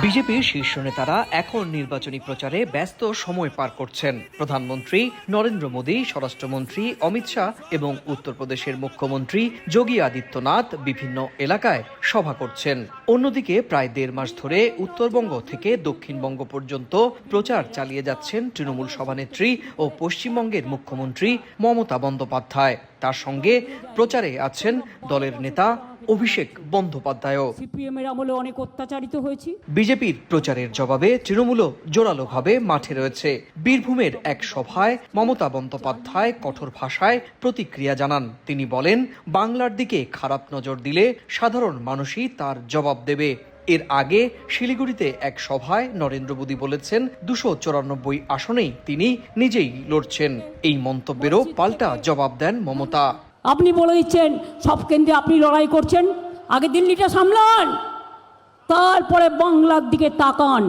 বিজেপির শীর্ষ নেতারা এখন নির্বাচনী প্রচারে ব্যস্ত সময় পার করছেন। প্রধানমন্ত্রী নরেন্দ্র মোদী, স্বরাষ্ট্রমন্ত্রী অমিত শাহ এবং উত্তরপ্রদেশের মুখ্যমন্ত্রী যোগী আদিত্যনাথ বিভিন্ন এলাকায় সভা করছেন। অন্যদিকে প্রায় 1.5 মাস ধরে উত্তরবঙ্গ থেকে দক্ষিণবঙ্গ পর্যন্ত প্রচার চালিয়ে যাচ্ছেন তৃণমূল সভানেত্রী ও পশ্চিমবঙ্গের মুখ্যমন্ত্রী মমতা বন্দ্যোপাধ্যায়। তার সঙ্গে প্রচারে আছেন দলের নেতা অভিষেক বন্দ্যোপাধ্যায়ও। সিপিএমের আমলে অনেক অত্যাচারিত হয়েছি। বিজেপির প্রচারের জবাবে তৃণমূলও জোরালোভাবে মাঠে রয়েছে। বীরভূমের এক সভায় মমতা বন্দ্যোপাধ্যায় কঠোর ভাষায় প্রতিক্রিয়া জানান। তিনি বলেন, বাংলার দিকে খারাপ নজর দিলে সাধারণ মানুষই তার জবাব দেবে। এর আগে শিলিগুড়িতে এক সভায় নরেন্দ্র মোদী বলেছেন 294 আসনেই তিনি নিজেই লড়ছেন। এই মন্তব্যেরও পাল্টা জবাব দেন মমতা। আপনি বলে দিচ্ছেন সব কেন্দ্রে আপনি লড়াই করছেন, আগে দিল্লিটা সামলান, তারপরে বাংলার দিকে তাকান।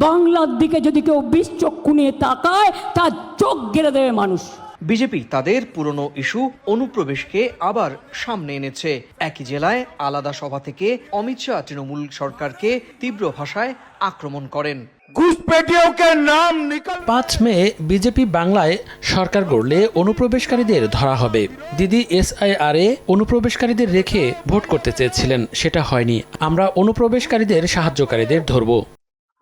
বাংলার দিকে যদি কেউ বিষচক্ষু নিয়ে তাকায় তার চোখ গেলে দেবে মানুষ। বিজেপি তাদের পুরনো ইস্যু অনুপ্রবেশকে আবার সামনে এনেছে। একই জেলায় আলাদা সভা থেকে অমিত শাহ তৃণমূল সরকারকে তীব্র ভাষায় আক্রমণ করেন। 5 মে বিজেপি বাংলায় সরকার গড়লে অনুপ্রবেশকারীদের ধরা হবে। দিদি SIR অনুপ্রবেশকারীদের রেখে ভোট করতে চেয়েছিলেন, সেটা হয়নি। আমরা অনুপ্রবেশকারীদের সাহায্যকারীদের ধরব।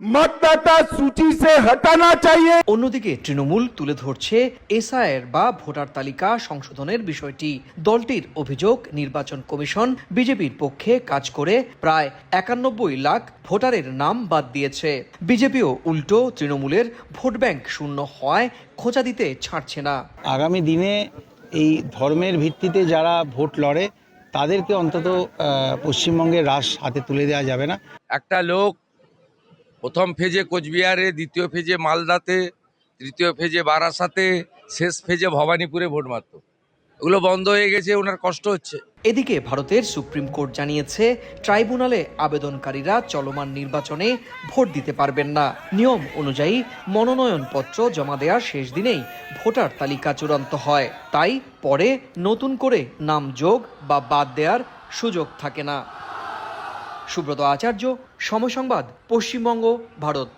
मतदाता सूची से हटाना चाहिए। অন্যদিকে তৃণমূল তুলে ধরছে SIR বা ভোটার তালিকা সংশোধনের বিষয়টি। দলটির অভিযোগ, নির্বাচন কমিশন বিজেপির পক্ষে কাজ করে প্রায় 91 লাখ ভোটারের নাম বাদ দিয়েছে। বিজেপিও উল্টো তৃণমূলের ভোট ব্যাংক শূন্য হওয়ায় খোঁচা দিতে ছাড়ছে না। আগামী দিনে এই ধর্মের ভিত্তিতে যারা ভোট লড়ে তাদেরকে অন্তত পশ্চিমবঙ্গের রাশ হাতে তুলে দেওয়া যাবে না। একটা লোক প্রথম ফেজে কোচবিহারে, দ্বিতীয় ফেজে মালদাতে, তৃতীয় ফেজে বারাসাতে, শেষ ফেজে ভবানীপুরে ভোট মারত। এগুলো বন্ধ হয়ে গেছে, ওনার কষ্ট হচ্ছে। এদিকে ভারতের সুপ্রিম কোর্ট জানিয়েছে, ট্রাইব্যুনালে আবেদনকারীরা চলমান নির্বাচনে ভোট দিতে পারবেন না। নিয়ম অনুযায়ী মনোনয়নপত্র জমা দেওয়ার শেষ দিনেই ভোটার তালিকা চূড়ান্ত হয়। তাই পরে নতুন করে নাম যোগ বা বাদ দেওয়ার সুযোগ থাকে না। সুব্রত আচার্য, সময় সংবাদ, পশ্চিমবঙ্গ, ভারত।